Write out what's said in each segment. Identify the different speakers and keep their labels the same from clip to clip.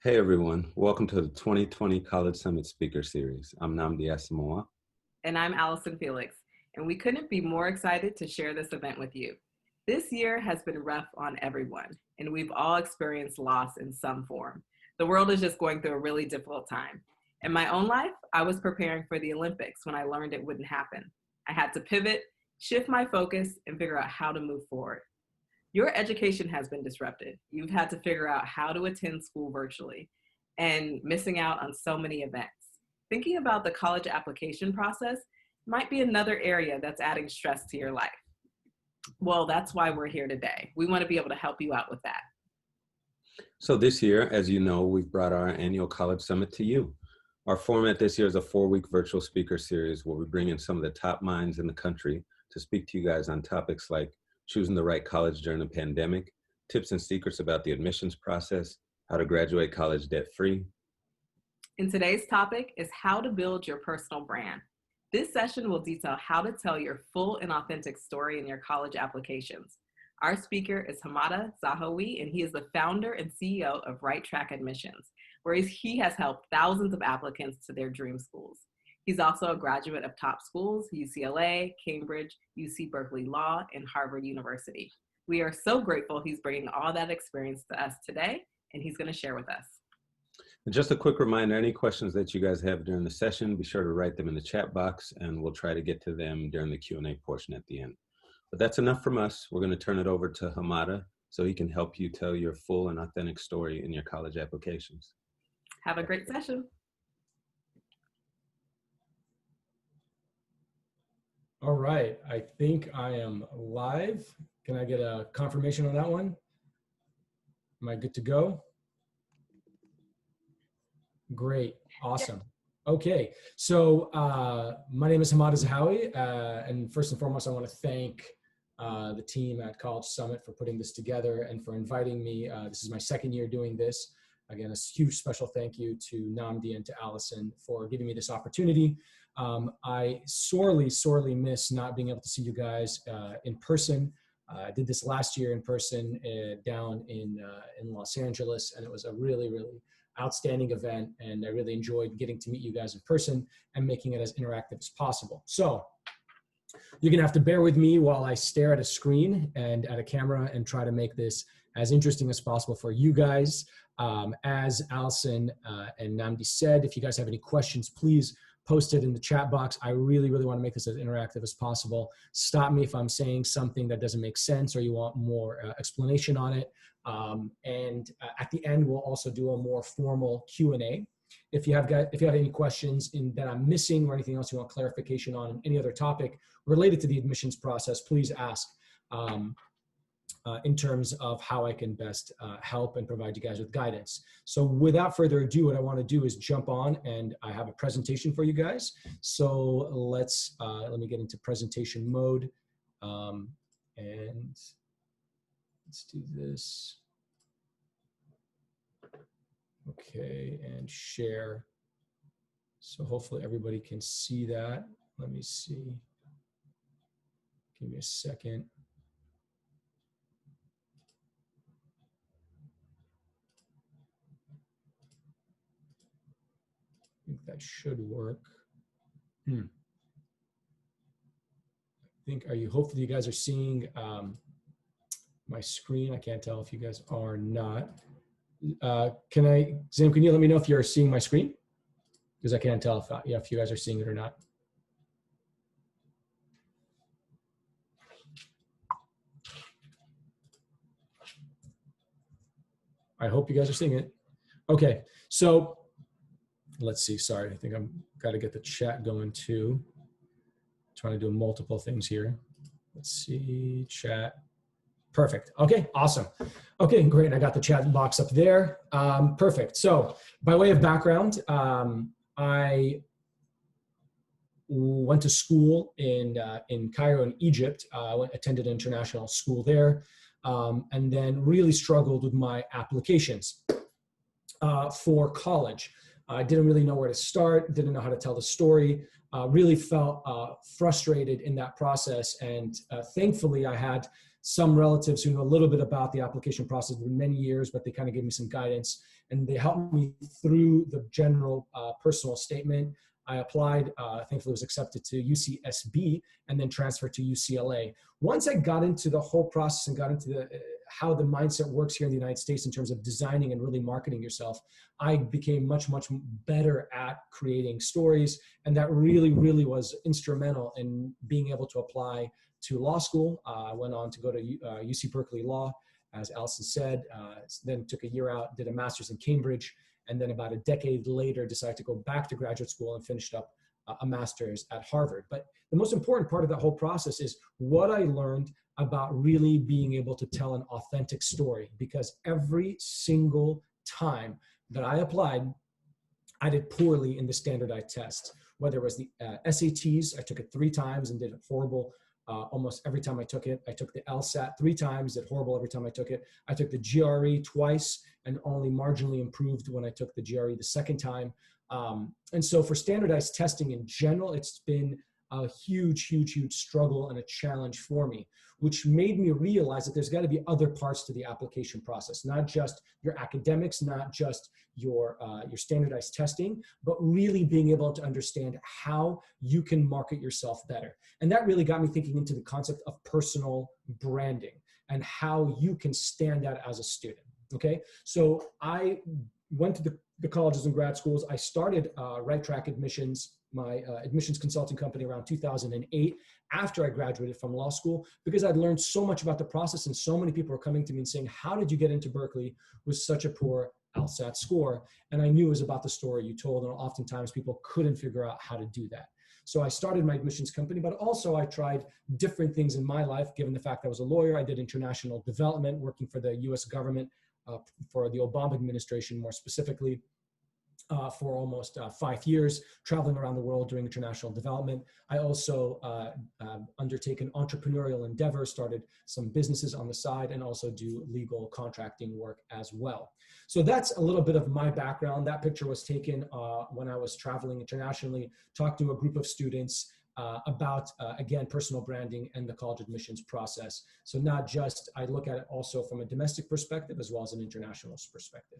Speaker 1: Hey everyone, welcome to the 2020 College Summit Speaker Series. I'm Hamada Zahawi.
Speaker 2: And I'm Allison Felix, and we couldn't be more excited to share this event with you. This year has been rough on everyone, and we've all experienced loss in some form. The world is just going through a really difficult time. In my own life, I was preparing for the Olympics when I learned it wouldn't happen. I had to pivot, shift my focus, and figure out how to move forward. Your education has been disrupted. You've had to figure out how to attend school virtually and missing out on so many events. Thinking about the college application process might be another area that's adding stress to your life. Well, that's why we're here today. We want to be able to help you out with that.
Speaker 1: So this year, as you know, we've brought our annual College Summit to you. Our format this year is a 4-week virtual speaker series where we bring in some of the top minds in the country to speak to you guys on topics like choosing the right college during the pandemic, tips and secrets about the admissions process, how to graduate college debt-free.
Speaker 2: And today's topic is how to build your personal brand. This session will detail how to tell your full and authentic story in your college applications. Our speaker is Hamada Zahawi, and he is the founder and CEO of WriteTrack Admissions, where he has helped thousands of applicants to their dream schools. He's also a graduate of top schools, UCLA, Cambridge, UC Berkeley Law, and Harvard University. We are so grateful he's bringing all that experience to us today, and he's going to share with us.
Speaker 1: And just a quick reminder, any questions that you guys have during the session, be sure to write them in the chat box, and we'll try to get to them during the Q&A portion at the end. But that's enough from us. We're going to turn it over to Hamada so he can help you tell your full and authentic story in your college applications.
Speaker 2: Have a great session.
Speaker 3: All right, I think I am live. Can I get a confirmation on that one? Am I good to go? Great, awesome. Okay, so my name is Hamada Zahawi, and first and foremost, I want to thank the team at College Summit for putting this together and for inviting me. This is my second year doing this. Again, a huge special thank you to Namdi and to Allison for giving me this opportunity. I sorely miss not being able to see you guys in person. I did this last year in person down in Los Angeles, and it was a really outstanding event, and I really enjoyed getting to meet you guys in person and making it as interactive as possible. So you're gonna have to bear with me while I stare at a screen and at a camera and try to make this as interesting as possible for you guys. As Allison and Namdi said, if you guys have any questions, please post it in the chat box. I really want to make this as interactive as possible. Stop me if I'm saying something that doesn't make sense or you want more explanation on it. And at the end, we'll also do a more formal Q&A. If you have any questions that I'm missing or anything else you want clarification on, any other topic related to the admissions process, please ask in terms of how I can best help and provide you guys with guidance. So without further ado, what I want to do is jump on, and I have a presentation for you guys. So let me get into presentation mode, and let's do this. Okay, and share. So hopefully everybody can see that. Let me see. Give me a second. I think that should work. I think, hopefully you guys are seeing my screen. I can't tell if you guys are not. Zim, can you let me know if you're seeing my screen? Because I can't tell if you guys are seeing it or not. I hope you guys are seeing it. Okay, so let's see, sorry, I think I'm got to get the chat going too. Trying to do multiple things here. Let's see, chat. Perfect, okay, awesome. Okay, great, I got the chat box up there. Perfect, so by way of background, I went to school in Cairo in Egypt. I attended an international school there, and then really struggled with my applications for college. I didn't really know where to start, didn't know how to tell the story, really felt frustrated in that process. And thankfully, I had some relatives who know a little bit about the application process for many years, but they kind of gave me some guidance. and they helped me through the general personal statement. I applied, thankfully was accepted to UCSB and then transferred to UCLA. Once I got into the whole process and got into how the mindset works here in the United States in terms of designing and really marketing yourself, I became much, much better at creating stories. And that really, really was instrumental in being able to apply to law school. I went on to go to UC Berkeley Law, as Allison said, then took a year out, did a master's in Cambridge, and then about a decade later decided to go back to graduate school and finished up a master's at Harvard. But the most important part of that whole process is what I learned about really being able to tell an authentic story, because every single time that I applied, I did poorly in the standardized test. Whether it was the SATs, I took it 3 times and did horrible almost every time I took it. I took the LSAT 3 times, did horrible every time I took it. I took the GRE twice and only marginally improved when I took the GRE the second time. And so for standardized testing in general, it's been a huge, huge, huge struggle and a challenge for me, which made me realize that there's got to be other parts to the application process, not just your academics, not just your standardized testing, but really being able to understand how you can market yourself better. And that really got me thinking into the concept of personal branding and how you can stand out as a student. Okay, so I went to the colleges and grad schools. I started WriteTrack Admissions, my admissions consulting company, around 2008 after I graduated from law school, because I'd learned so much about the process and so many people were coming to me and saying, how did you get into Berkeley with such a poor LSAT score? And I knew it was about the story you told, and oftentimes people couldn't figure out how to do that. So I started my admissions company, but also I tried different things in my life. Given the fact I was a lawyer, I did international development, working for the US government, for the Obama administration more specifically, for almost 5 years, traveling around the world doing international development. I also undertake an entrepreneurial endeavor, started some businesses on the side, and also do legal contracting work as well. So that's a little bit of my background. That picture was taken when I was traveling internationally, talking to a group of students about, again, personal branding and the college admissions process. So not just, I look at it also from a domestic perspective as well as an international perspective.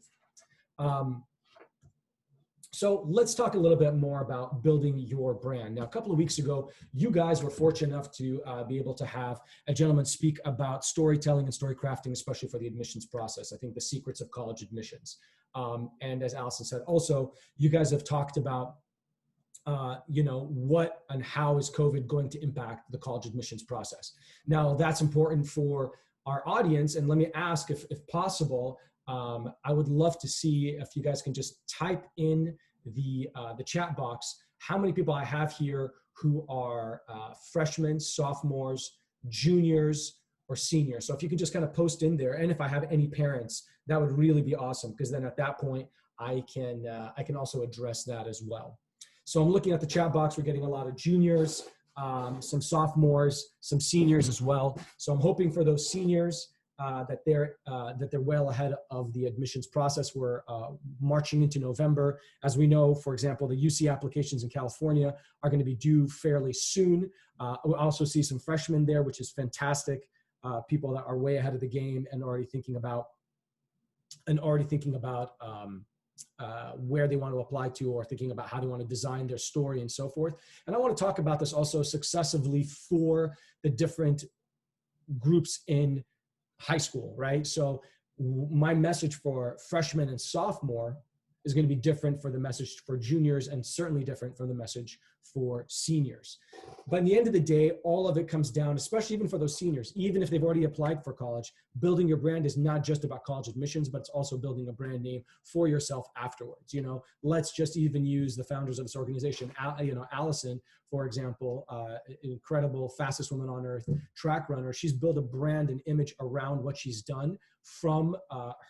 Speaker 3: So let's talk a little bit more about building your brand. Now, a couple of weeks ago, you guys were fortunate enough to be able to have a gentleman speak about storytelling and story crafting, especially for the admissions process. I think the secrets of college admissions. And as Allison said, also, you guys have talked about what and how is COVID going to impact the college admissions process. Now, that's important for our audience. And let me ask, if possible, I would love to see if you guys can just type in the chat box how many people I have here who are freshmen, sophomores, juniors, or seniors. So if you can just kind of post in there, and if I have any parents, that would really be awesome, because then at that point I can also address that as well. So I'm looking at the chat box. We're getting a lot of juniors, some sophomores, some seniors as well. So I'm hoping for those seniors that they're well ahead of the admissions process. We're marching into November. As we know, for example, the UC applications in California are going to be due fairly soon. We'll also see some freshmen there, which is fantastic. People that are way ahead of the game and already thinking about where they want to apply to, or thinking about how they want to design their story and so forth. And I want to talk about this also successively for the different groups in high school, right? So my message for freshmen and sophomore is going to be different for the message for juniors, and certainly different from the message for seniors. But in the end of the day, all of it comes down, especially even for those seniors, even if they've already applied for college, building your brand is not just about college admissions, but it's also building a brand name for yourself afterwards. Let's just even use the founders of this organization, Allison, for example, incredible, fastest woman on earth, track runner. She's built a brand and image around what she's done, from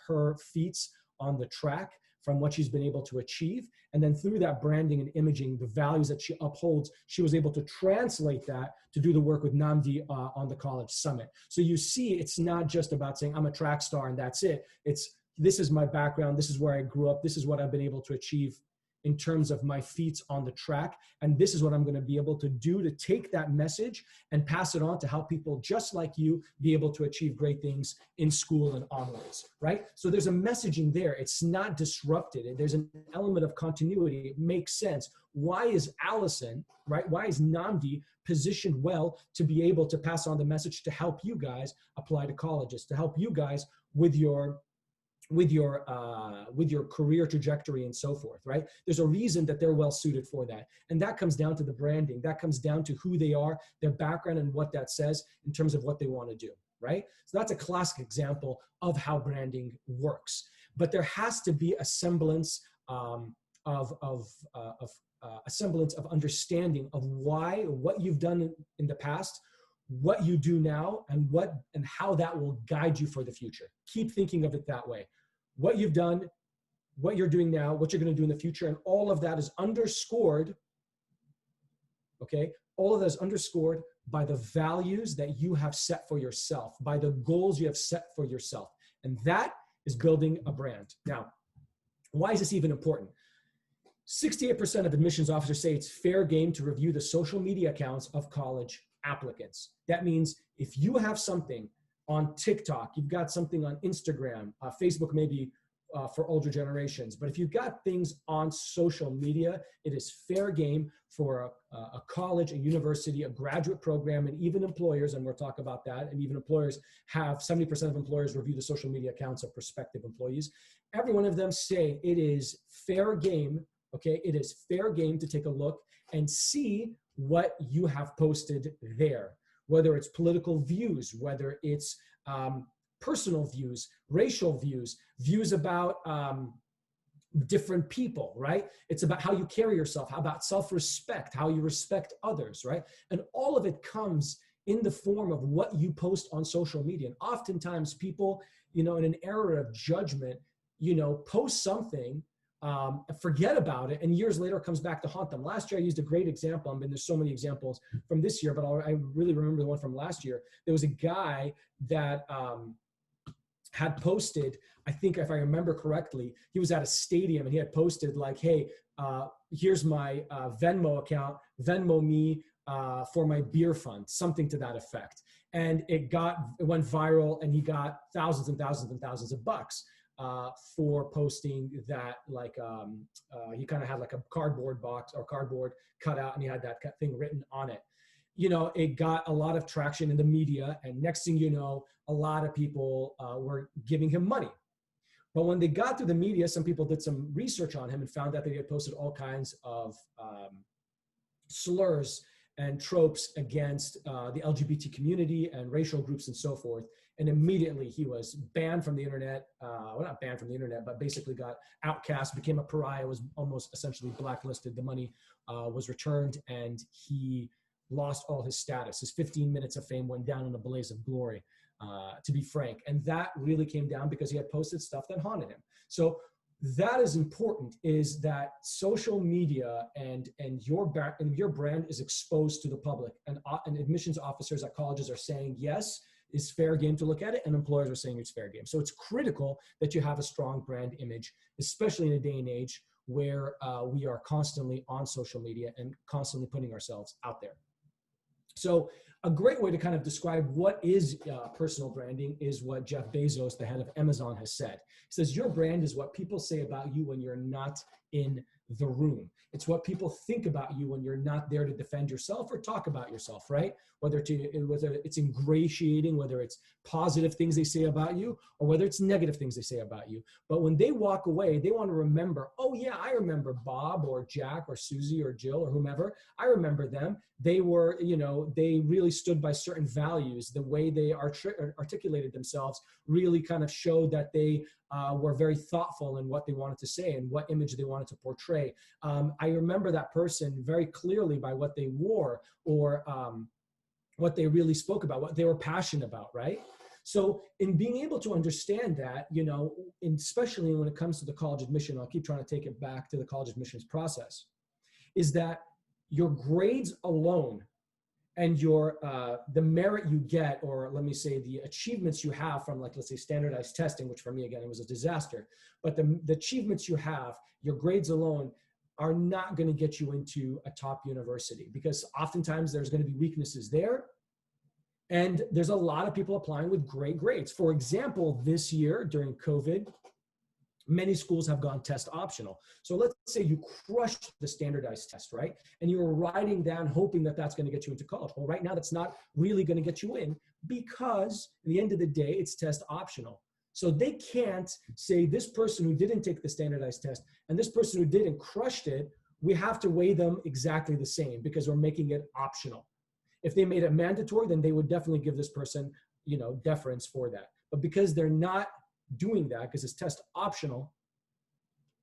Speaker 3: her feats on the track, from what she's been able to achieve. And then through that branding and imaging, the values that she upholds, she was able to translate that to do the work with Namdi on the college summit. So you see, it's not just about saying, I'm a track star and that's it. It's, this is my background. This is where I grew up. This is what I've been able to achieve in terms of my feet on the track. And this is what I'm going to be able to do to take that message and pass it on to help people just like you be able to achieve great things in school and onwards, right? So there's a messaging there. It's not disrupted. There's an element of continuity. It makes sense. Why is Allison, right? Why is Namdi positioned well to be able to pass on the message to help you guys apply to colleges, to help you guys with your career trajectory and so forth, right? There's a reason that they're well suited for that. And that comes down to the branding. That comes down to who they are, their background, and what that says in terms of what they want to do, right? So that's a classic example of how branding works. But there has to be a semblance of understanding of why, what you've done in the past, what you do now, and how that will guide you for the future. Keep thinking of it that way. What you've done, what you're doing now, what you're going to do in the future, and all of that is underscored, okay? All of that is underscored by the values that you have set for yourself, by the goals you have set for yourself. And that is building a brand. Now, why is this even important? 68% of admissions officers say it's fair game to review the social media accounts of college applicants. That means if you have something on TikTok, you've got something on Instagram, Facebook maybe for older generations, but if you've got things on social media, it is fair game for a college, a university, a graduate program, and even employers, and we'll talk about that, and even employers have, 70% of employers review the social media accounts of prospective employees. Every one of them say it is fair game, okay? It is fair game to take a look and see what you have posted there, whether it's political views, whether it's personal views, racial views, views about different people, right? It's about how you carry yourself, how about self-respect, how you respect others, right? And all of it comes in the form of what you post on social media. And oftentimes people, in an era of judgment, post something, forget about it, and years later it comes back to haunt them. Last year I used a great example. I mean, there's so many examples from this year, but I really remember the one from last year. There was a guy that had posted, I think if I remember correctly, he was at a stadium and he had posted like, hey, here's my Venmo account, Venmo me for my beer fund, something to that effect. And it went viral, and he got thousands and thousands and thousands of bucks for posting that. Like he kind of had like a cardboard box or cardboard cut out, and he had that thing written on it. It got a lot of traction in the media, and next thing you know, a lot of people were giving him money. But when they got through the media, some people did some research on him and found out that he had posted all kinds of slurs and tropes against the LGBT community and racial groups and so forth. And immediately he was banned from the internet. Well, not banned from the internet, but basically got outcast, became a pariah, was almost essentially blacklisted. The money was returned, and he lost all his status. His 15 minutes of fame went down in a blaze of glory, to be frank. And that really came down because he had posted stuff that haunted him. So that is important, is that social media and your brand is exposed to the public, and admissions officers at colleges are saying, yes, it's fair game to look at it, and employers are saying it's fair game. So it's critical that you have a strong brand image, especially in a day and age where we are constantly on social media and constantly putting ourselves out there. So a great way to kind of describe what is personal branding is what Jeff Bezos, the head of Amazon, has said. He says, your brand is what people say about you when you're not in the room. It's what people think about you when you're not there to defend yourself or talk about yourself, right? Whether it's ingratiating, whether it's positive things they say about you, or whether it's negative things they say about you. But when they walk away, they want to remember, oh yeah, I remember Bob or Jack or Susie or Jill or whomever. I remember them. They were, they really stood by certain values. The way they articulated themselves really kind of showed that they were very thoughtful in what they wanted to say and what image they wanted to portray. I remember that person very clearly by what they wore, or what they really spoke about, what they were passionate about, right? So in being able to understand that, especially when it comes to the college admission, I'll keep trying to take it back to the college admissions process, is that your grades alone and the merit you get, or let me say the achievements you have from, like, let's say standardized testing, which for me, again, it was a disaster, but the achievements you have, your grades alone are not going to get you into a top university, because oftentimes there's going to be weaknesses there. And there's a lot of people applying with great grades. For example, this year during COVID, many schools have gone test optional. So let's say you crushed the standardized test, right? And you were writing down, hoping that that's going to get you into college. Well, right now that's not really going to get you in, because at the end of the day, it's test optional. So they can't say this person who didn't take the standardized test and this person who did and crushed it, we have to weigh them exactly the same because we're making it optional. If they made it mandatory, then they would definitely give this person, deference for that. But because they're not doing that, because it's test optional,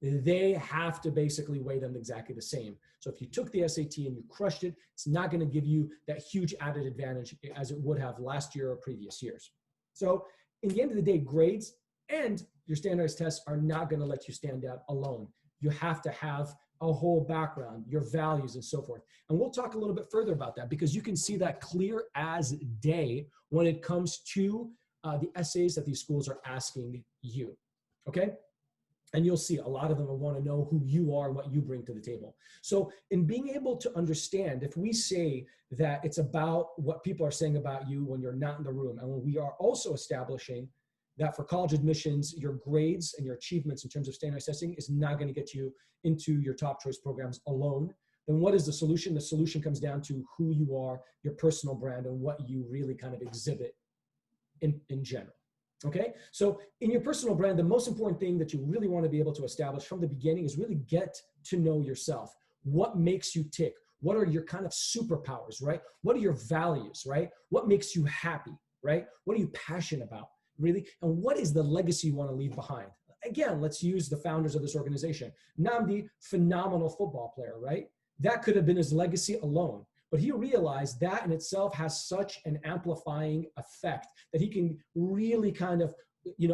Speaker 3: they have to basically weigh them exactly the same. So if you took the SAT and you crushed it, it's not going to give you that huge added advantage as it would have last year or previous years. So in the end of the day, grades and your standardized tests are not going to let you stand out alone. You have to have a whole background, your values and so forth. And we'll talk a little bit further about that, because you can see that clear as day when it comes to the essays that these schools are asking you, okay? And you'll see a lot of them will want to know who you are and what you bring to the table. So in being able to understand, if we say that it's about what people are saying about you when you're not in the room, and when we are also establishing that for college admissions, your grades and your achievements in terms of standardized testing is not going to get you into your top choice programs alone, then what is the solution? The solution comes down to who you are, your personal brand, and what you really kind of exhibit in general. Okay, so in your personal brand, the most important thing that you really want to be able to establish from the beginning is really get to know yourself. What makes you tick? What are your kind of superpowers, right? What are your values, right? What makes you happy, right? What are you passionate about, really? And what is the legacy you want to leave behind? Again, let's use the founders of this organization. Namdi, phenomenal football player, right? That could have been his legacy alone. But he realized that in itself has such an amplifying effect that he can really kind of,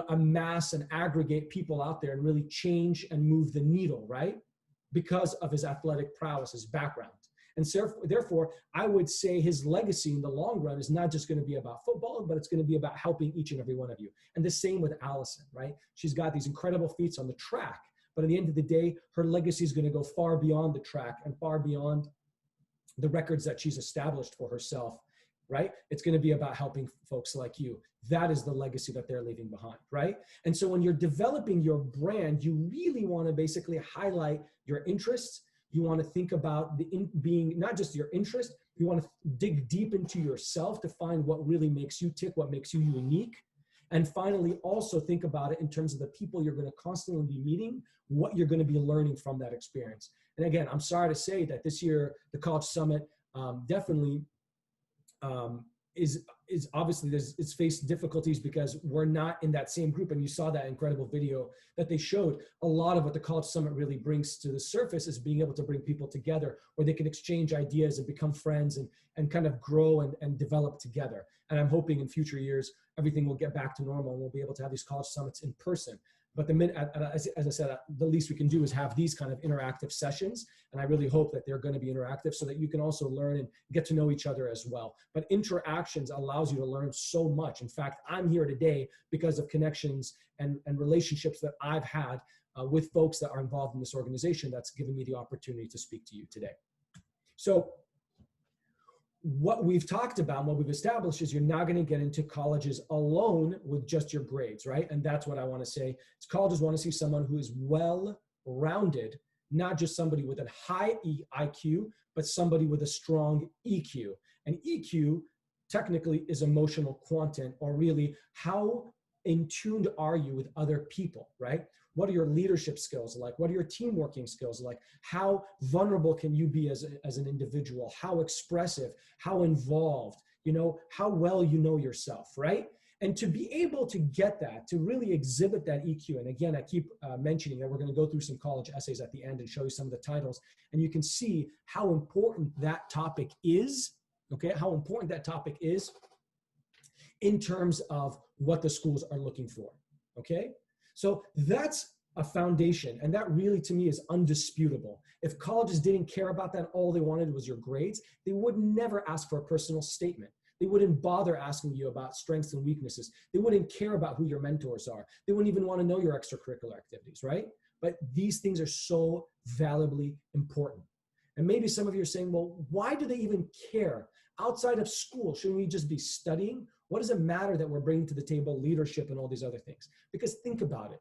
Speaker 3: amass and aggregate people out there and really change and move the needle, right? Because of his athletic prowess, his background. And so, therefore, I would say his legacy in the long run is not just going to be about football, but it's going to be about helping each and every one of you. And the same with Allison, right? She's got these incredible feats on the track, but at the end of the day, her legacy is going to go far beyond the track and far beyond the records that she's established for herself, right? It's going to be about helping folks like you. That is the legacy that they're leaving behind, right? And so when you're developing your brand, you really want to basically highlight your interests. You want to think about being not just your interest, you want to dig deep into yourself to find what really makes you tick, what makes you unique. And finally, also think about it in terms of the people you're going to constantly be meeting, what you're going to be learning from that experience. And again, I'm sorry to say that this year, the College Summit definitely is obviously it's faced difficulties because we're not in that same group. And you saw that incredible video that they showed. A lot of what the College Summit really brings to the surface is being able to bring people together where they can exchange ideas and become friends and kind of grow and develop together. And I'm hoping in future years, everything will get back to normal and we'll be able to have these college summits in person. But as I said, the least we can do is have these kind of interactive sessions. And I really hope that they're going to be interactive so that you can also learn and get to know each other as well. But interactions allows you to learn so much. In fact, I'm here today because of connections and relationships that I've had with folks that are involved in this organization that's given me the opportunity to speak to you today. So what we've talked about and what we've established is you're not going to get into colleges alone with just your grades, right? And that's what I want to say. Colleges want to see someone who is well-rounded, not just somebody with a high IQ, but somebody with a strong EQ. And EQ technically is emotional quotient, or really how in tuned are you with other people, right? What are your leadership skills like? What are your team working skills like? How vulnerable can you be as an individual? How expressive, how involved, how well you know yourself, right? And to be able to get that, to really exhibit that EQ, and again, I keep mentioning that we're going to go through some college essays at the end and show you some of the titles, and you can see how important that topic is, okay? How important that topic is in terms of what the schools are looking for, okay? So that's a foundation, and that really to me is undisputable. If colleges didn't care about that, all they wanted was your grades, they would never ask for a personal statement. They wouldn't bother asking you about strengths and weaknesses. They wouldn't care about who your mentors are. They wouldn't even want to know your extracurricular activities, right? But these things are so valuably important. And maybe some of you are saying, well, why do they even care? Outside of school, shouldn't we just be studying? What does it matter that we're bringing to the table leadership and all these other things? Because think about it.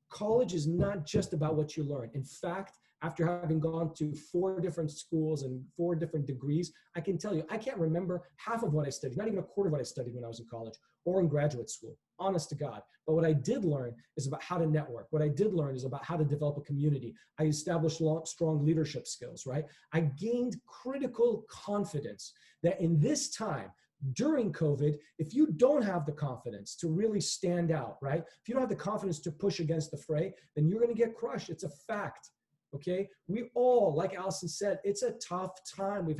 Speaker 3: College is not just about what you learn. In fact, after having gone to 4 different schools and 4 different degrees, I can tell you, I can't remember half of what I studied, not even a quarter of what I studied when I was in college or in graduate school, honest to God. But what I did learn is about how to network. What I did learn is about how to develop a community. I established strong leadership skills, right? I gained critical confidence that in this time, during COVID, if you don't have the confidence to really stand out, right? If you don't have the confidence to push against the fray, then you're going to get crushed. It's a fact. Okay. We all, like Allison said, it's a tough time.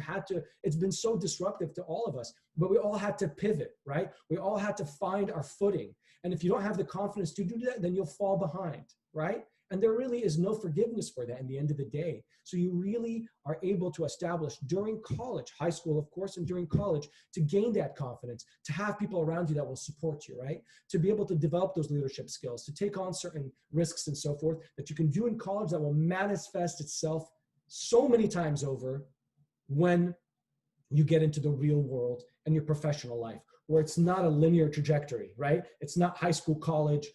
Speaker 3: It's been so disruptive to all of us, but we all had to pivot, right? We all had to find our footing. And if you don't have the confidence to do that, then you'll fall behind, right? And there really is no forgiveness for that in the end of the day. So you really are able to establish during college, high school, of course, and during college, to gain that confidence, to have people around you that will support you, right? To be able to develop those leadership skills, to take on certain risks and so forth that you can do in college that will manifest itself so many times over when you get into the real world and your professional life, where it's not a linear trajectory, right? It's not high school, college,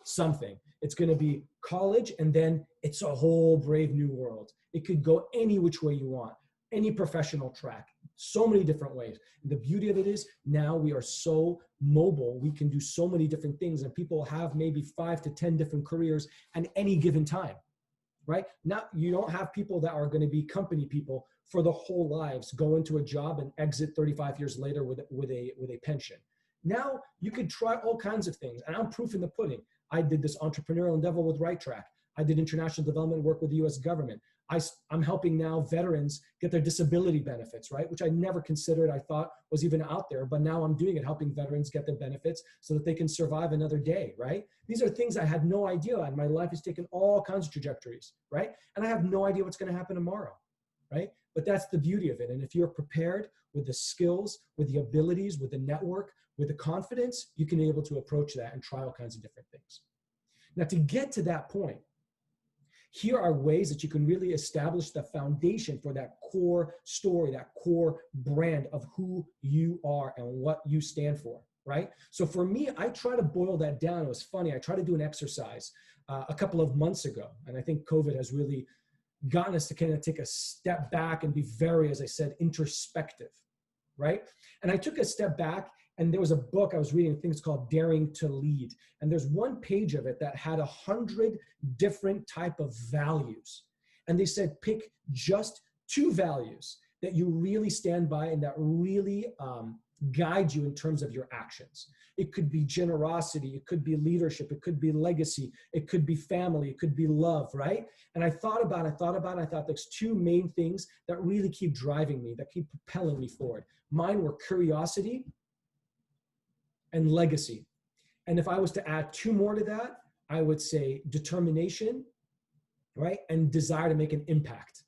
Speaker 3: something. It's going to be college, and then it's a whole brave new world. It could go any which way you want, any professional track, so many different ways. And the beauty of it is now we are so mobile. We can do so many different things, and people have maybe 5 to 10 different careers at any given time, right? Now you don't have people that are going to be company people for the whole lives, go into a job and exit 35 years later with a pension. Now you could try all kinds of things, and I'm proof in the pudding. I did this entrepreneurial endeavor with WriteTrack. I did international development work with the US government. I'm helping now veterans get their disability benefits, right? Which I never considered, I thought was even out there, but now I'm doing it, helping veterans get their benefits so that they can survive another day, right? These are things I had no idea, and my life has taken all kinds of trajectories, right? And I have no idea what's going to happen tomorrow, right? But that's the beauty of it. And if you're prepared with the skills, with the abilities, with the network, with the confidence, you can be able to approach that and try all kinds of different things. Now, to get to that point, here are ways that you can really establish the foundation for that core story, that core brand of who you are and what you stand for, right? So for me, I try to boil that down. It was funny. I tried to do an exercise a couple of months ago, and I think COVID has really gotten us to kind of take a step back and be very, as I said, introspective, right? And I took a step back, and there was a book I was reading, I think it's called Daring to Lead. And there's one page of it that had 100 different type of values. And they said, pick just 2 values that you really stand by and that really guide you in terms of your actions. It could be generosity, it could be leadership, it could be legacy, it could be family, it could be love, right? And I thought there's 2 main things that really keep driving me, that keep propelling me forward. Mine were curiosity and legacy. And if I was to add 2 more to that, I would say determination, right? And desire to make an impact,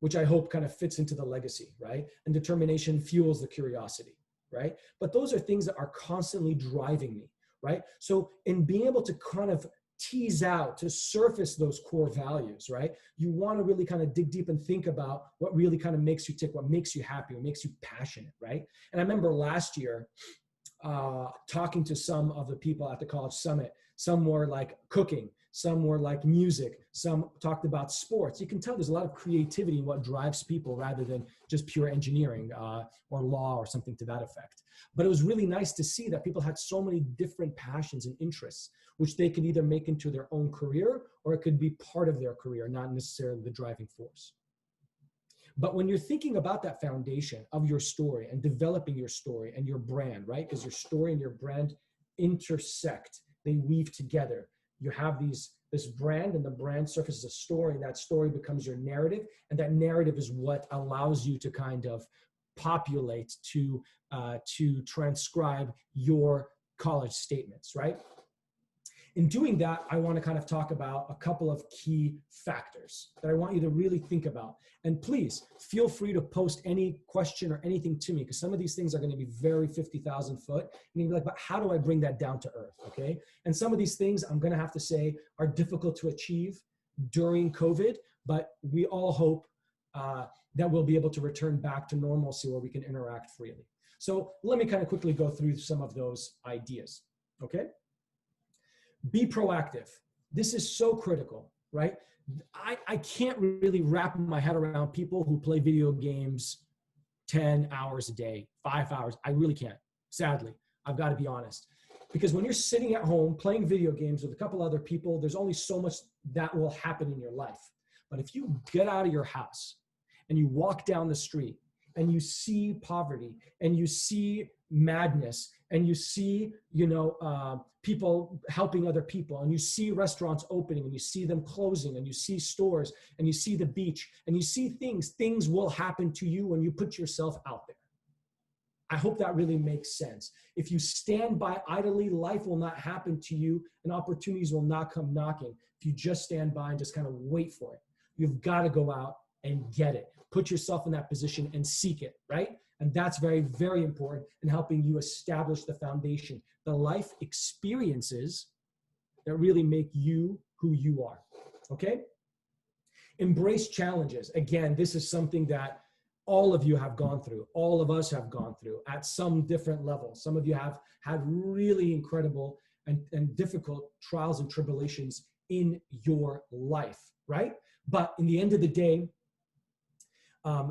Speaker 3: which I hope kind of fits into the legacy, right? And determination fuels the curiosity, right? But those are things that are constantly driving me, right? So in being able to kind of tease out, to surface those core values, right? You want to really kind of dig deep and think about what really kind of makes you tick, what makes you happy, what makes you passionate, right? And I remember last year, talking to some of the people at the college summit. Some were like cooking, some were like music, some talked about sports. You can tell there's a lot of creativity in what drives people rather than just pure engineering or law or something to that effect. But it was really nice to see that people had so many different passions and interests, which they could either make into their own career or it could be part of their career, not necessarily the driving force. But when you're thinking about that foundation of your story and developing your story and your brand, right? Because your story and your brand intersect, they weave together. You have this brand, and the brand surfaces a story, and that story becomes your narrative. And that narrative is what allows you to kind of populate, to transcribe your college statements, right? In doing that, I want to kind of talk about a couple of key factors that I want you to really think about. And please feel free to post any question or anything to me, because some of these things are going to be very 50,000 foot. And you'll be like, but how do I bring that down to earth? Okay. And some of these things I'm going to have to say are difficult to achieve. during COVID, but we all hope that we'll be able to return back to normalcy where we can interact freely. So let me kind of quickly go through some of those ideas, okay? Be proactive. This is so critical, right? I can't really wrap my head around people who play video games 10 hours a day, 5 hours. I really can't, sadly. I've got to be honest. Because when you're sitting at home playing video games with a couple other people, there's only so much that will happen in your life. But if you get out of your house and you walk down the street and you see poverty and you see madness and you see, people helping other people, and you see restaurants opening and you see them closing and you see stores and you see the beach and you see things will happen to you when you put yourself out there. I hope that really makes sense. If you stand by idly, life will not happen to you and opportunities will not come knocking if you just stand by and just kind of wait for it. You've got to go out and get it. Put yourself in that position and seek it, right? And that's very, very important in helping you establish the foundation, the life experiences that really make you who you are, okay? Embrace challenges. Again, this is something that all of you have gone through. All of us have gone through at some different levels. Some of you have had really incredible and difficult trials and tribulations in your life, right? But in the end of the day,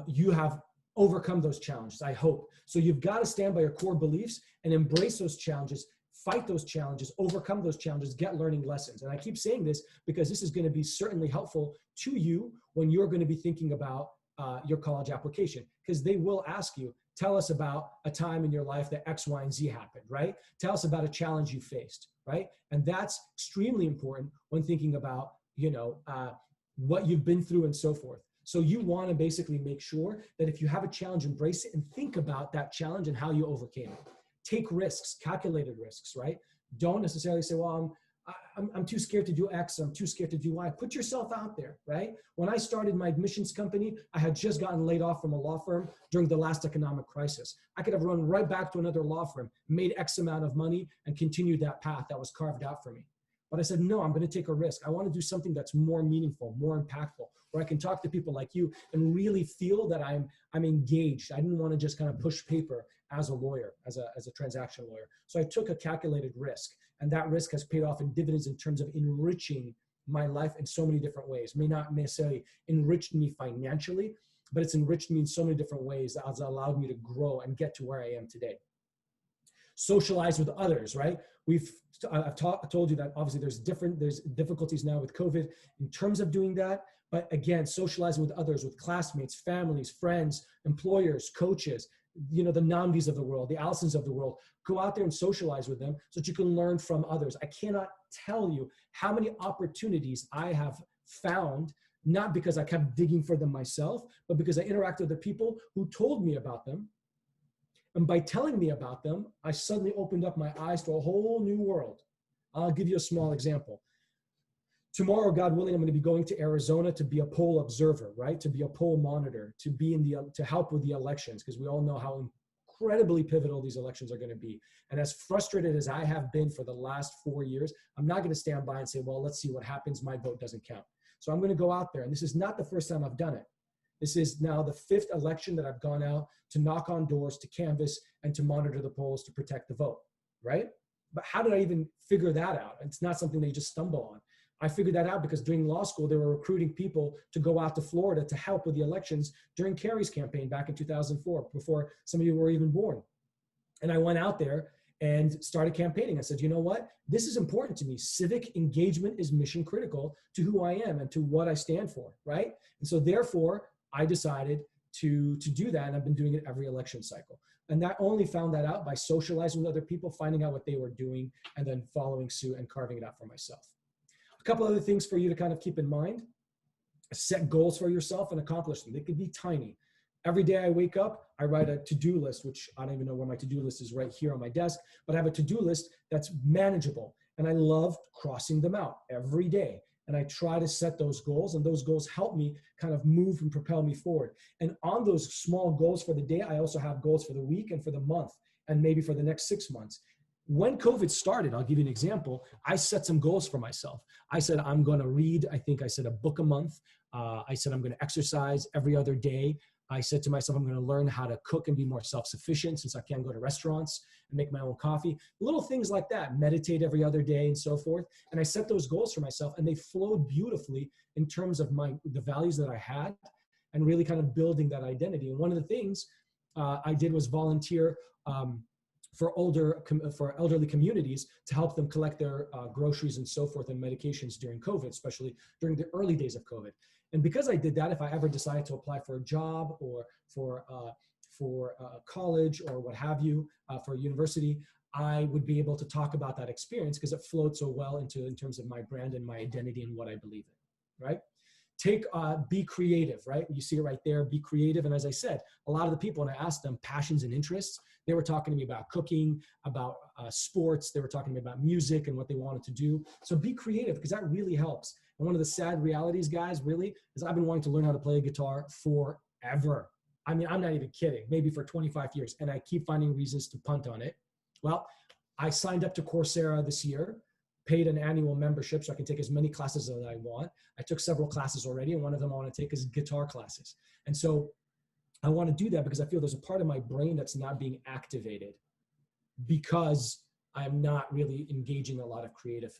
Speaker 3: you have overcome those challenges, I hope. So you've got to stand by your core beliefs and embrace those challenges, fight those challenges, overcome those challenges, get learning lessons. And I keep saying this because this is going to be certainly helpful to you when you're going to be thinking about your college application, because they will ask you, tell us about a time in your life that X, Y, and Z happened, right? Tell us about a challenge you faced, right? And that's extremely important when thinking about, what you've been through and so forth. So you want to basically make sure that if you have a challenge, embrace it and think about that challenge and how you overcame it. Take risks, calculated risks, right? Don't necessarily say, well, I'm too scared to do X, I'm too scared to do Y. Put yourself out there, right? When I started my admissions company, I had just gotten laid off from a law firm during the last economic crisis. I could have run right back to another law firm, made X amount of money, and continued that path that was carved out for me. But I said, no, I'm going to take a risk. I want to do something that's more meaningful, more impactful, where I can talk to people like you and really feel that I'm engaged. I didn't want to just kind of push paper as a lawyer, as a transaction lawyer. So I took a calculated risk, and that risk has paid off in dividends in terms of enriching my life in so many different ways. May not necessarily enriched me financially, but it's enriched me in so many different ways that has allowed me to grow and get to where I am today. Socialize with others, right? I've told you that obviously there's difficulties now with COVID in terms of doing that. But again, socializing with others, with classmates, families, friends, employers, coaches, the Namdis of the world, the Allisons of the world, go out there and socialize with them so that you can learn from others. I cannot tell you how many opportunities I have found, not because I kept digging for them myself, but because I interacted with the people who told me about them. And by telling me about them, I suddenly opened up my eyes to a whole new world. I'll give you a small example. Tomorrow, God willing, I'm going to be going to Arizona to be a poll observer, right? To be a poll monitor, to help with the elections, because we all know how incredibly pivotal these elections are going to be. And as frustrated as I have been for the last 4 years, I'm not going to stand by and say, well, let's see what happens. My vote doesn't count. So I'm going to go out there. And this is not the first time I've done it. This is now the 5th election that I've gone out to knock on doors, to canvass, and to monitor the polls to protect the vote, right? But how did I even figure that out? It's not something that you just stumble on. I figured that out because during law school, they were recruiting people to go out to Florida to help with the elections during Kerry's campaign back in 2004, before some of you were even born. And I went out there and started campaigning. I said, you know what? This is important to me. Civic engagement is mission critical to who I am and to what I stand for, right? And so therefore, I decided to do that, and I've been doing it every election cycle. And I only found that out by socializing with other people, finding out what they were doing, and then following suit and carving it out for myself. A couple other things for you to kind of keep in mind. Set goals for yourself and accomplish them. They could be tiny. Every day I wake up, I write a to-do list, which I don't even know where my to-do list is, right here on my desk, but I have a to-do list that's manageable. And I love crossing them out every day. And I try to set those goals, and those goals help me kind of move and propel me forward. And on those small goals for the day, I also have goals for the week and for the month, and maybe for the next 6 months. when COVID started, I'll give you an example. I set some goals for myself. I said, I'm going to read, I think I said a book a month. I said, I'm going to exercise every other day. I said to myself, I'm going to learn how to cook and be more self-sufficient since I can't go to restaurants and make my own coffee. Little things like that, meditate every other day and so forth. And I set those goals for myself, and they flowed beautifully in terms of the values that I had and really kind of building that identity. And one of the things I did was volunteer for elderly communities to help them collect their groceries and so forth and medications during COVID, especially during the early days of COVID. And because I did that, if I ever decided to apply for a job or for college or what have you, for a university, I would be able to talk about that experience because it flowed so well in terms of my brand and my identity and what I believe in, right? Be creative, right? You see it right there, be creative. And as I said, a lot of the people, when I asked them passions and interests, they were talking to me about cooking, about sports. They were talking to me about music and what they wanted to do. So be creative because that really helps. And one of the sad realities, guys, really, is I've been wanting to learn how to play a guitar forever. I mean, I'm not even kidding, maybe for 25 years. And I keep finding reasons to punt on it. Well, I signed up to Coursera this year, paid an annual membership so I can take as many classes as I want. I took several classes already, and one of them I want to take is guitar classes. And so I want to do that because I feel there's a part of my brain that's not being activated because I'm not really engaging a lot of creative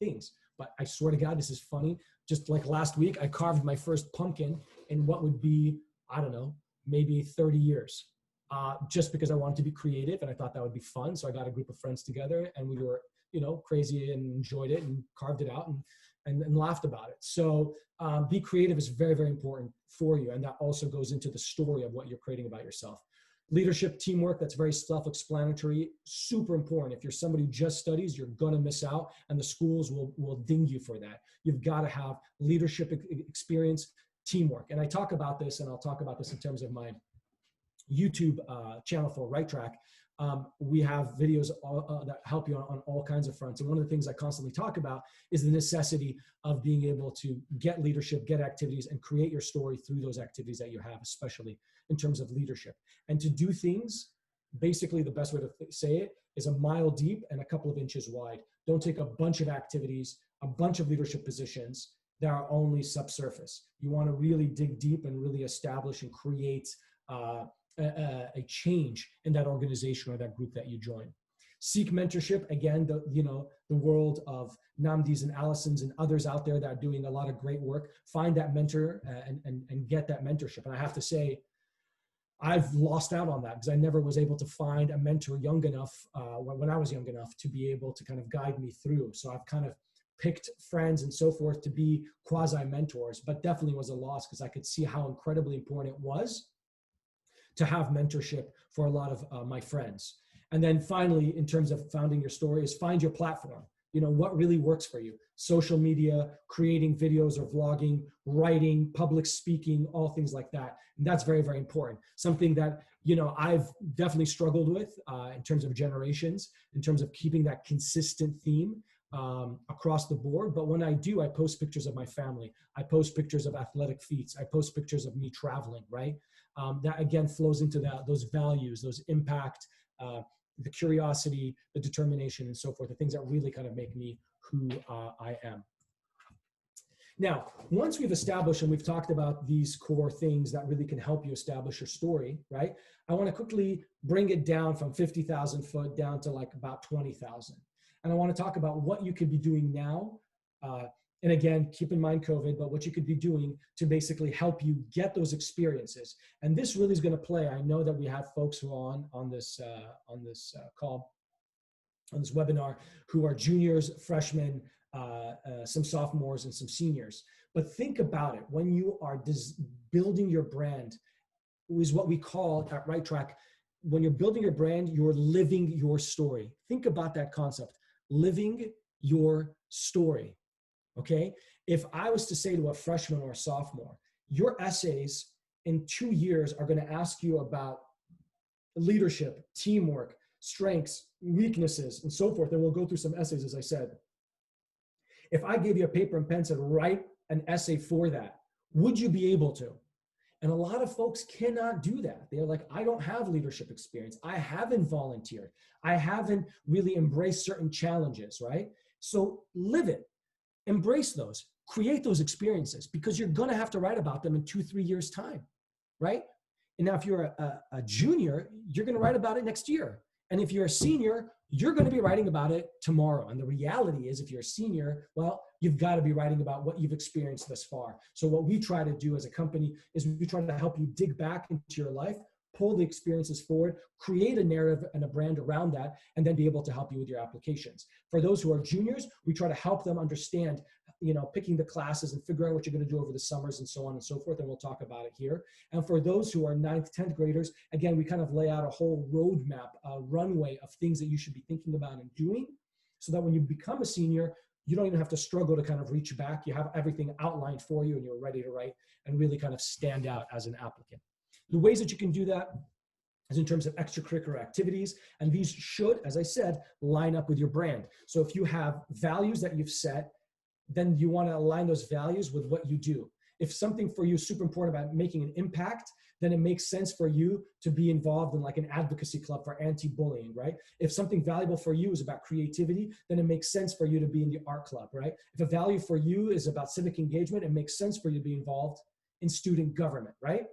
Speaker 3: things. But I swear to God, this is funny. Just like last week, I carved my first pumpkin in what would be, I don't know, maybe 30 years. Just because I wanted to be creative and I thought that would be fun. So I got a group of friends together and we were, crazy and enjoyed it and carved it out and laughed about it. So be creative is very, very important for you. And that also goes into the story of what you're creating about yourself. Leadership, teamwork, that's very self-explanatory, super important. If you're somebody who just studies, you're going to miss out and the schools will ding you for that. You've got to have leadership experience, teamwork. And I talk about this, and I'll talk about this in terms of my YouTube channel for WriteTrack. We have videos that help you on all kinds of fronts. And one of the things I constantly talk about is the necessity of being able to get leadership, get activities, and create your story through those activities that you have, especially in terms of leadership. And to do things, basically the best way to say it is a mile deep and a couple of inches wide. Don't take a bunch of activities, a bunch of leadership positions that are only subsurface. You want to really dig deep and really establish and create a change in that organization or that group that you join. Seek mentorship. Again, the world of Namdis and Allisons and others out there that are doing a lot of great work. Find that mentor and get that mentorship. And I have to say, I've lost out on that because I never was able to find a mentor young enough when I was young enough to be able to kind of guide me through. So I've kind of picked friends and so forth to be quasi-mentors, but definitely was a loss because I could see how incredibly important it was to have mentorship for a lot of my friends. And then finally, in terms of founding your story, is find your platform. What really works for you. Social media, creating videos or vlogging, writing, public speaking, all things like that. And that's very, very important. Something that, I've definitely struggled with in terms of generations, in terms of keeping that consistent theme across the board. But when I do, I post pictures of my family. I post pictures of athletic feats. I post pictures of me traveling, right? That again flows into those values, those impact, the curiosity, the determination, and so forth, the things that really kind of make me who I am. Now, once we've established and we've talked about these core things that really can help you establish your story, right? I want to quickly bring it down from 50,000 foot down to like about 20,000. And I want to talk about what you could be doing now. And again, keep in mind COVID, but what you could be doing to basically help you get those experiences. And this really is going to play. I know that we have folks who are on this call, on this webinar, who are juniors, freshmen, some sophomores, and some seniors. But think about it. When you are building your brand, is what we call at WriteTrack. When you're building your brand, you're living your story. Think about that concept, living your story. Okay, if I was to say to a freshman or a sophomore, your essays in 2 years are going to ask you about leadership, teamwork, strengths, weaknesses, and so forth, and we'll go through some essays, as I said. If I gave you a paper and pen and said, write an essay for that, would you be able to? And a lot of folks cannot do that. They're like, I don't have leadership experience. I haven't volunteered. I haven't really embraced certain challenges, right? So live it, embrace those, create those experiences, because you're gonna have to write about them in 2-3 years' time, right? And now if you're a junior, you're gonna write about it next year. And if you're a senior, you're gonna be writing about it tomorrow. And the reality is, if you're a senior, well, you've gotta be writing about what you've experienced thus far. So what we try to do as a company is we try to help you dig back into your life, pull the experiences forward, create a narrative and a brand around that, and then be able to help you with your applications. For those who are juniors, we try to help them understand, picking the classes and figuring out what you're going to do over the summers and so on and so forth, and we'll talk about it here. And for those who are 9th, 10th graders, again, we kind of lay out a whole roadmap, a runway of things that you should be thinking about and doing, so that when you become a senior, you don't even have to struggle to kind of reach back. You have everything outlined for you and you're ready to write and really kind of stand out as an applicant. The ways that you can do that is in terms of extracurricular activities, and these should, as I said, line up with your brand. So if you have values that you've set, then you want to align those values with what you do. If something for you is super important about making an impact, then it makes sense for you to be involved in like an advocacy club for anti-bullying, right? If something valuable for you is about creativity, then it makes sense for you to be in the art club, right? If a value for you is about civic engagement, it makes sense for you to be involved in student government, right?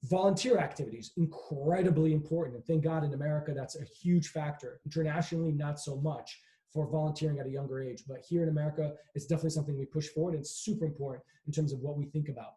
Speaker 3: Volunteer activities, incredibly important. And thank God in America, that's a huge factor. Internationally, not so much for volunteering at a younger age. But here in America, it's definitely something we push forward. And it's super important in terms of what we think about.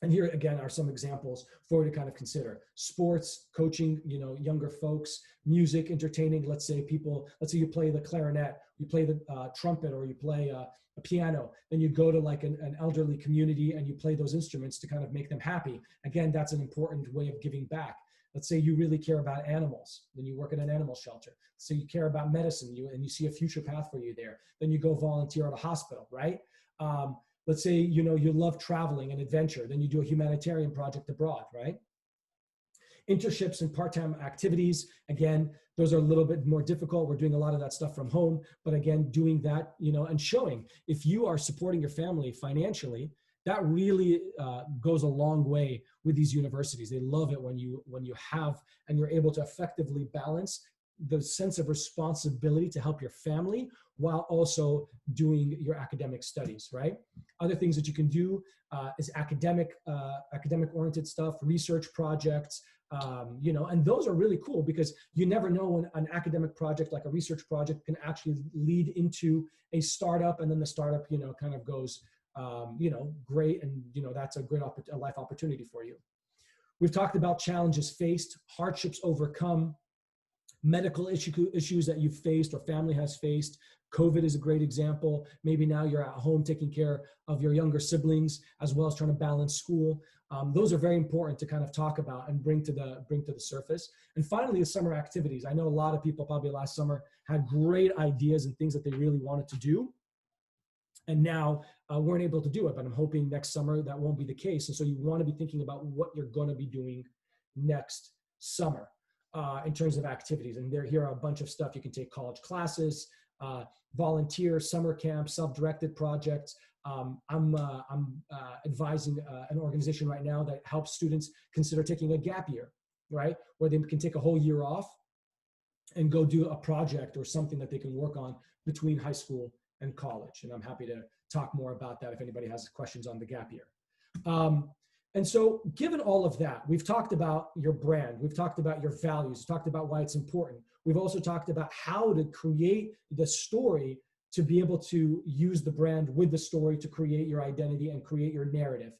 Speaker 3: And here again are some examples for you to kind of consider. Sports, coaching, younger folks, music, entertaining. Let's say you play the clarinet, you play the trumpet, or you play a piano, then you go to like an elderly community and you play those instruments to kind of make them happy. Again, that's an important way of giving back. Let's say you really care about animals, then you work at an animal shelter. So you care about medicine, and you see a future path for you there, then you go volunteer at a hospital, right? Let's say, you love traveling and adventure, then you do a humanitarian project abroad, right? Internships and part-time activities, again, those are a little bit more difficult. We're doing a lot of that stuff from home, but again, doing that, and showing if you are supporting your family financially, that really goes a long way with these universities. They love it when you have, and you're able to effectively balance the sense of responsibility to help your family while also doing your academic studies, right? Other things that you can do is academic oriented stuff, research projects, and those are really cool because you never know when an academic project, like a research project, can actually lead into a startup, and then the startup, kind of goes, great, and that's a great life opportunity for you. We've talked about challenges faced, hardships overcome, medical issues that you've faced or family has faced. COVID is a great example. Maybe now you're at home taking care of your younger siblings as well as trying to balance school. Those are very important to kind of talk about and bring to the surface. And finally, the summer activities. I know a lot of people probably last summer had great ideas and things that they really wanted to do, and now weren't able to do it. But I'm hoping next summer that won't be the case. And so you want to be thinking about what you're going to be doing next summer in terms of activities. And here are a bunch of stuff. You can take college classes, volunteer, summer camp, self-directed projects. I'm advising an organization right now that helps students consider taking a gap year, right? Where they can take a whole year off and go do a project or something that they can work on between high school and college. And I'm happy to talk more about that if anybody has questions on the gap year. And so given all of that, we've talked about your brand, we've talked about your values, we've talked about why it's important. We've also talked about how to create the story to be able to use the brand with the story to create your identity and create your narrative.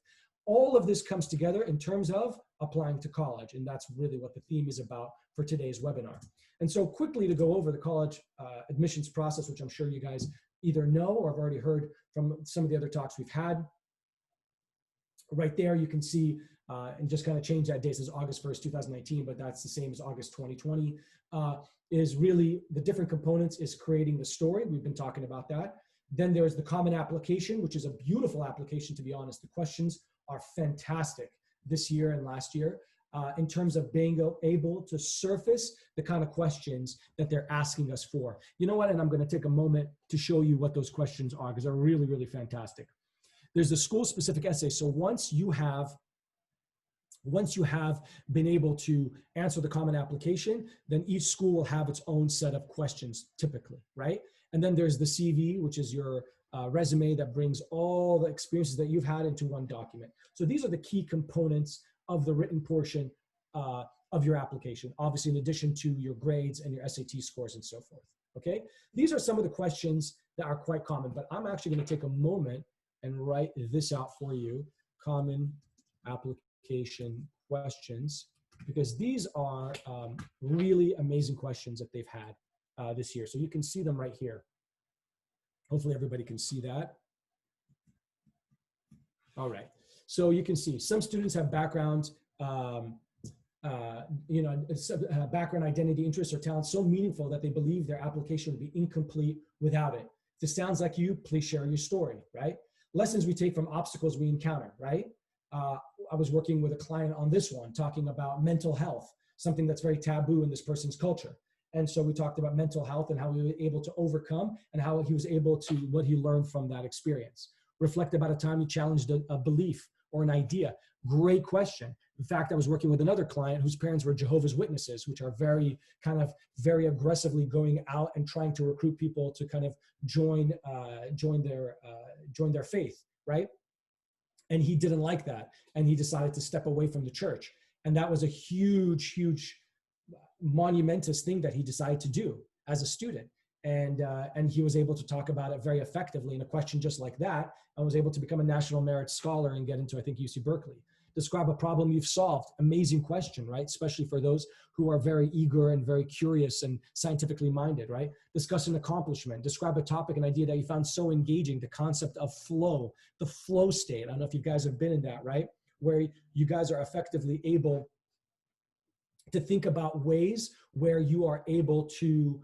Speaker 3: All of this comes together in terms of applying to college, and that's really what the theme is about for today's webinar. And so quickly to go over the college admissions process, which I'm sure you guys either know or have already heard from some of the other talks we've had. Right there, you can see, and just kind of change that date, this is August 1st, 2019, but that's the same as August 2020, is really the different components is creating the story. We've been talking about that. Then there's the common application, which is a beautiful application, to be honest. The questions are fantastic this year and last year in terms of being able to surface the kind of questions that they're asking us for. You know what? And I'm going to take a moment to show you what those questions are because they're really, really fantastic. There's the school-specific essay. So once you have Once you have been able to answer the common application, then each school will have its own set of questions typically, right? And then there's the CV, which is your resume that brings all the experiences that you've had into one document. So these are the key components of the written portion of your application, obviously in addition to your grades and your SAT scores and so forth, okay? These are some of the questions that are quite common, but I'm actually gonna take a moment and write this out for you, common application questions, because these are really amazing questions that they've had this year. So you can see them right here. Hopefully everybody can see that. All right, so you can see some students have backgrounds, background, identity, interests, or talents so meaningful that they believe their application would be incomplete without it. If this sounds like you, please share your story, right? Lessons we take from obstacles we encounter, right? I was working with a client on this one, talking about mental health, something that's very taboo in this person's culture. And so we talked about mental health and how he was able to overcome and how he was able to, what he learned from that experience. Reflect about a time he challenged a belief or an idea. Great question. In fact, I was working with another client whose parents were Jehovah's Witnesses, which are very aggressively going out and trying to recruit people to kind of join their faith, right? And he didn't like that. And he decided to step away from the church. And that was a huge, huge, monumentous thing that he decided to do as a student. And he was able to talk about it very effectively in a question just like that, and was able to become a National Merit Scholar and get into, I think, UC Berkeley. Describe a problem you've solved. Amazing question, right? Especially for those who are very eager and very curious and scientifically minded, right? Discuss an accomplishment. Describe a topic, an idea that you found so engaging, the concept of flow, the flow state. I don't know if you guys have been in that, right? Where you guys are effectively able to think about ways where you are able to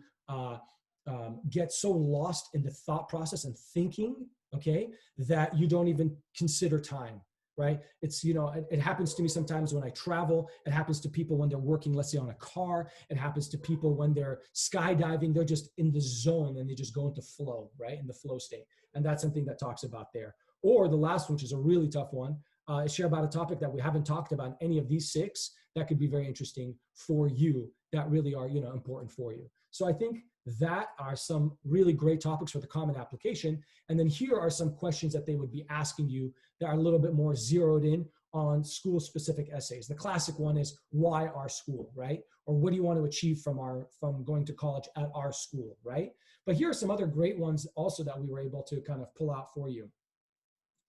Speaker 3: get so lost in the thought process and thinking, okay, that you don't even consider time, right? It's, it happens to me sometimes when I travel. It happens to people when they're working, let's say, on a car. It happens to people when they're skydiving. They're just in the zone and they just go into flow, right? In the flow state. And that's something that talks about there. Or the last one, which is a really tough one, share about a topic that we haven't talked about in any of these 6 that could be very interesting for you, that really are, important for you. So I think that are some really great topics for the common application. And then here are some questions that they would be asking you that are a little bit more zeroed in on school-specific essays. The classic one is, why our school, right? Or what do you want to achieve from going to college at our school, right? But here are some other great ones also that we were able to kind of pull out for you.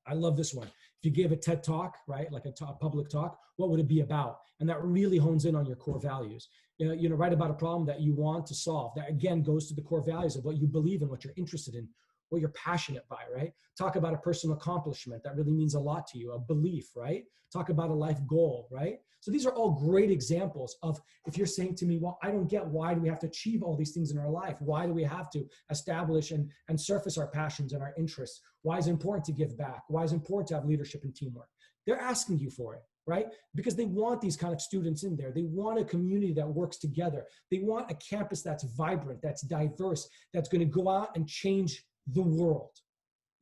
Speaker 3: I love this one. If you gave a TED talk, right, like a public talk, what would it be about? And that really hones in on your core values. Write about a problem that you want to solve. That again goes to the core values of what you believe in, what you're interested in, what you're passionate by, right? Talk about a personal accomplishment that really means a lot to you, a belief, right? Talk about a life goal, right? So these are all great examples of, if you're saying to me, well, I don't get, why do we have to achieve all these things in our life? Why do we have to establish and surface our passions and our interests? Why is it important to give back? Why is it important to have leadership and teamwork? They're asking you for it, right? Because they want these kind of students in there. They want a community that works together. They want a campus that's vibrant, that's diverse, that's going to go out and change the world.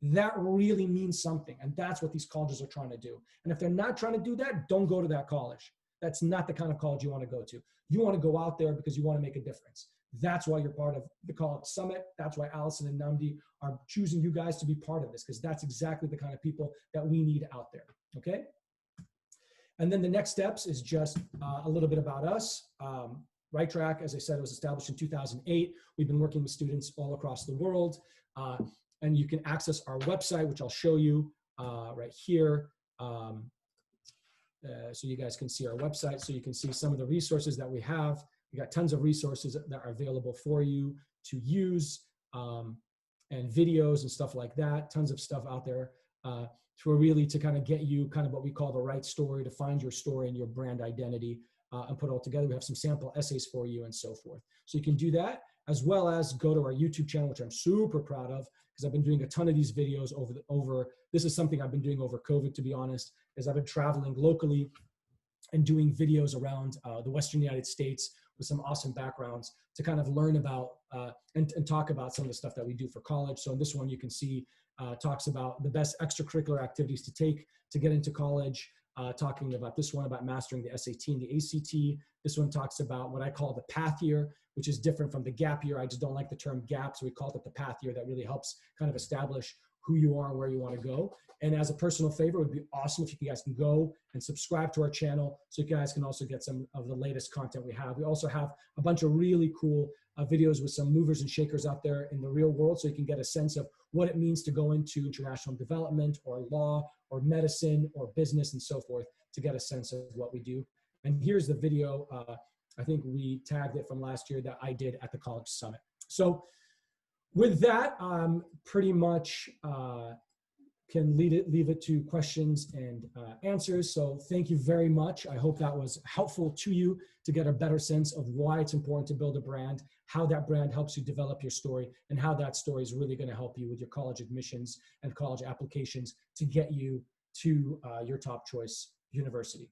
Speaker 3: That really means something. And that's what these colleges are trying to do. And if they're not trying to do that, don't go to that college. That's not the kind of college you want to go to. You want to go out there because you want to make a difference. That's why you're part of the College Summit. That's why Allison and Namdi are choosing you guys to be part of this, because that's exactly the kind of people that we need out there, okay? And then the next steps is just a little bit about us. WriteTrack, as I said, was established in 2008. We've been working with students all across the world. And you can access our website, which I'll show you right here. So you guys can see our website. So you can see some of the resources that we have. We got tons of resources that are available for you to use, and videos and stuff like that. Tons of stuff out there to kind of get you kind of what we call the right story, to find your story and your brand identity and put it all together. We have some sample essays for you and so forth. So you can do that, as well as go to our YouTube channel, which I'm super proud of, because I've been doing a ton of these videos this is something I've been doing over COVID, to be honest, is I've been traveling locally and doing videos around the Western United States with some awesome backgrounds to kind of learn about and talk about some of the stuff that we do for college. So in this one, you can see talks about the best extracurricular activities to take to get into college, talking about this one about mastering the SAT and the ACT. This one talks about what I call the path year, which is different from the gap year. I just don't like the term gap, so we call it the path year. That really helps kind of establish who you are and where you want to go. And as a personal favor, it would be awesome if you guys can go and subscribe to our channel so you guys can also get some of the latest content we have. We also have a bunch of really cool videos with some movers and shakers out there in the real world, so you can get a sense of what it means to go into international development or law or medicine or business and so forth, to get a sense of what we do. And here's the video. I think we tagged it from last year that I did at the College Summit. So with that, pretty much can leave it to questions and answers. So thank you very much. I hope that was helpful to you to get a better sense of why it's important to build a brand, how that brand helps you develop your story, and how that story is really going to help you with your college admissions and college applications to get you to your top choice university.